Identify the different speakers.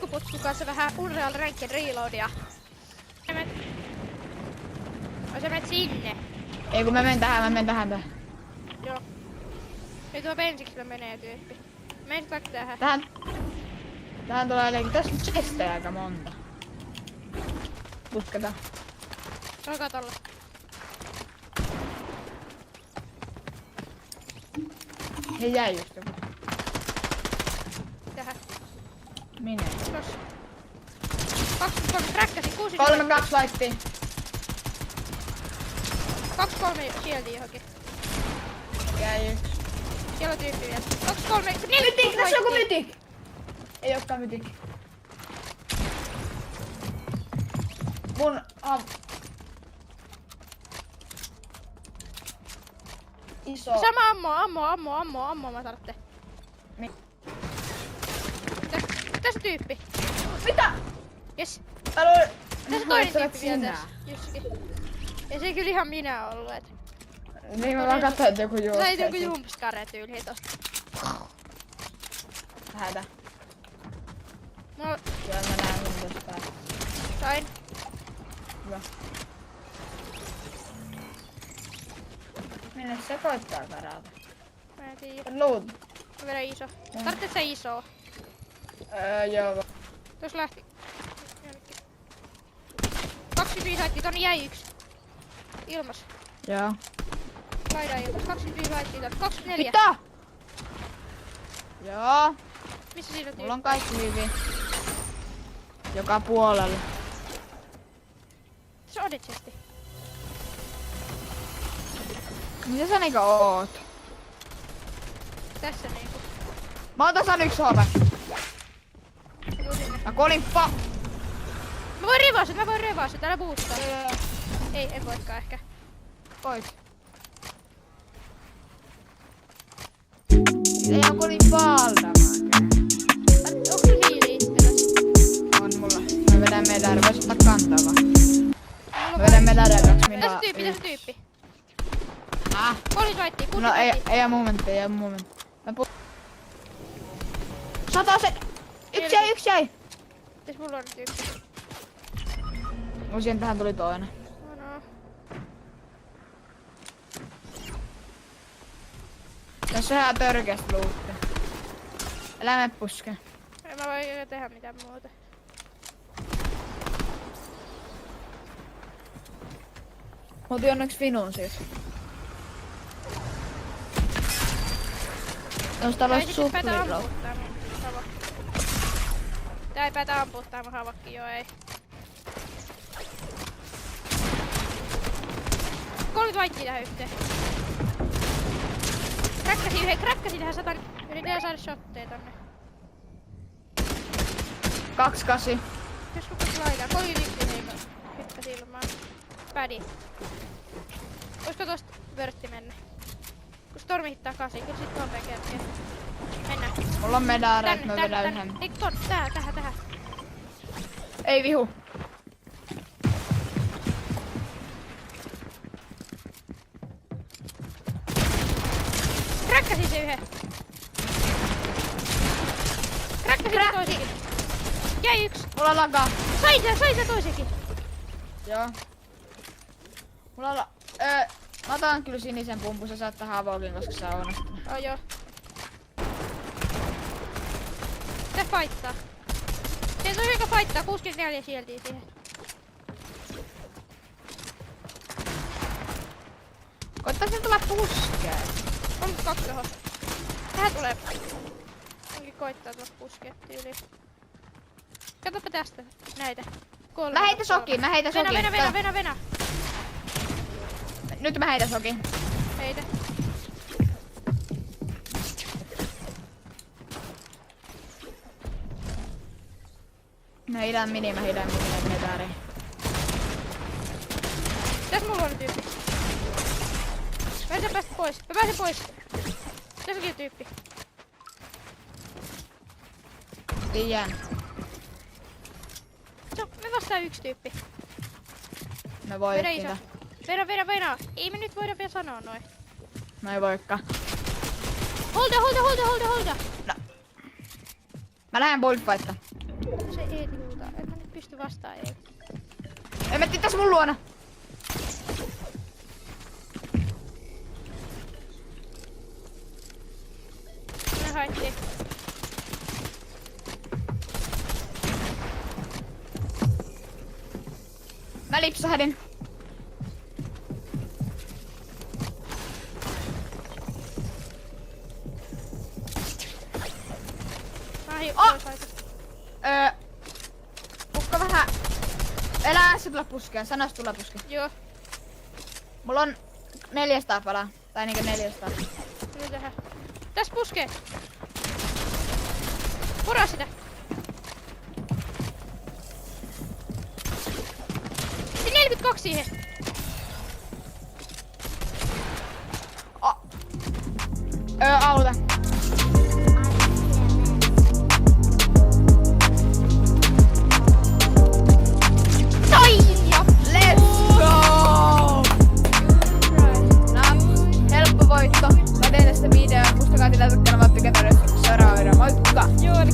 Speaker 1: Pikkuputsun kanssa vähän Unreal Ranked Reloadia. Sä menet sinne.
Speaker 2: Ei kun mä menen tähän.
Speaker 1: Joo. Nyt tuo bensiksellä menee tyyppi. Menet vaikka tähän.
Speaker 2: Tähän tulee jotenkin. Tässä on chestejä aika monta. Pusketaan.
Speaker 1: Alkaa tolla.
Speaker 2: Hei jäi just joku.
Speaker 1: Tähän.
Speaker 2: Minne?
Speaker 1: Tos. 23 räkkäsi, 6
Speaker 2: 3-2 laittiin.
Speaker 1: 2-3 shieldi johonkin.
Speaker 2: Jäi yksi.
Speaker 1: Siellä on tyyppi vielä. 2-3, 4
Speaker 2: Mytik! Tässä on joku mytik! Ei ookaan mytik. Mun iso.
Speaker 1: Sama ammo mä tarvitsen. Tässä tyyppi.
Speaker 2: Mitä?
Speaker 1: Jes.
Speaker 2: Tässä
Speaker 1: Tässä toinen tyyppi vielä tässä. Jossakin. Ja se ei kyllä ihan minä ollut, et.
Speaker 2: Niin mä vaan katsoin, että joku juoksee.
Speaker 1: Sait joku jumpskare tyyliin tosta.
Speaker 2: Hätä.
Speaker 1: No,
Speaker 2: Kyllä mä näen sun tosta.
Speaker 1: sain.
Speaker 2: Hyvä. Minne se koittaa karata?
Speaker 1: Mä en tiedä.
Speaker 2: Loot.
Speaker 1: Mä vedän iso. Tarvitset se iso.
Speaker 2: Joo.
Speaker 1: Tuossa lähti. 25 haittia, tonne jäi yksi. Ilmas.
Speaker 2: Joo.
Speaker 1: Laidan ilmas. 25 haittia, tonne 24.
Speaker 2: Mitä? Joo.
Speaker 1: Missä siinä on
Speaker 2: Mulla on kaikki hyvin. Joka puolella.
Speaker 1: Se on chesti.
Speaker 2: Mitä sä niinku oot?
Speaker 1: Tässä niinku.
Speaker 2: Mä oon tasan yksi HP. Mä kolin
Speaker 1: Mä voin revaa älä boostaa. Ei, en voikaan ehkä.
Speaker 2: Pois. Ei oo kolin valtamaan.
Speaker 1: Onko sun hiili itselläs?
Speaker 2: On mulla. Mä vedän medali. Vois ottaa kantaa vaan. Mä vedän medali 2 minua.
Speaker 1: Tässä tyyppi.
Speaker 2: Ah.
Speaker 1: Kolin vaittii,
Speaker 2: No ei oo momentti. Mä Satasen! Yksi jäi!
Speaker 1: Mitäs mulla on tyyppi?
Speaker 2: Osien tähän tuli toinen.
Speaker 1: No.
Speaker 2: Tässä on ihan törkeästi luutti. Älä mene puskeen.
Speaker 1: En mä voi tehdä mitään muuta.
Speaker 2: Mä otin onneksi Finun siis. Tuosta olisi suplirou.
Speaker 1: Tää ei päätä ampua tää mun havakki, joo ei. 30 vaittia tähän yhteen. Kräkkäsi tähän 100. Yritetään saada shotteja tonne.
Speaker 2: 28.
Speaker 1: Jos kukas laitaa, 31 heikko. Hyppäsi ilmaan. Pädi. Oisko tosta vörtti mennä? Kun stormi hittaa 8, kyllä sit nopea kerkeä. Mennään.
Speaker 2: Mulla on medaareet, mä vedän yhden.
Speaker 1: Ei tähän.
Speaker 2: Ei vihu.
Speaker 1: Kräkkäsin se yhden. Kräkkäsin se toisenkin. Jäi yksi.
Speaker 2: Mulla lagaa.
Speaker 1: Sai se toisenkin.
Speaker 2: Joo. Mä otan kyllä sinisen pumpun, sä saat tähän avokin, koska sä on.
Speaker 1: Joo. Se faittaa. Se on joka faittaa, 64 shieldia siihen.
Speaker 2: Koittais tulla puskeen.
Speaker 1: On 2 toho. Tähän tulee. Onkin koittaa tulla puskeen tyyliin. Katsopa tästä näitä. 3.
Speaker 2: Mä heitän sokin.
Speaker 1: Venä.
Speaker 2: Nyt mä heitän sokin.
Speaker 1: Heitä.
Speaker 2: Mä heitän medari.
Speaker 1: Tässä mulla on tyyppi. Mä yritän päästä pois. Mä pääsen pois. Tässä onkin tyyppi.
Speaker 2: Tiedän.
Speaker 1: No, me vastaan yksi tyyppi.
Speaker 2: Me
Speaker 1: Vedä
Speaker 2: voitiin
Speaker 1: iso.
Speaker 2: tää.
Speaker 1: Venä. Ei me nyt voida vielä sanoa noin.
Speaker 2: No ei voikaan.
Speaker 1: Holda.
Speaker 2: No. Mä lähden bullfightaan.
Speaker 1: Se Eeti huutaa. En mä nyt pysty vastaan Eeti.
Speaker 2: Ei metti tässä mun luona.
Speaker 1: Me haettiin.
Speaker 2: Mä lipsahdin.
Speaker 1: Mä oon pois aika.
Speaker 2: Pukka vähän. Elää se tulla puskeen. Sanois tulla puskeen.
Speaker 1: Joo.
Speaker 2: Mulla on 400 palaa. Tai niinkö 400.
Speaker 1: Nyt tehdään. Täs puskee. Poraa sitä. Sitten 42 siihen.
Speaker 2: Auta.
Speaker 1: Noin! Ja
Speaker 2: Let's go! Helppo voitto. Mä teen tästä videon. Muistakaa tilata kanavat, tykätä, seuraava video. Moikka!
Speaker 1: joo, eli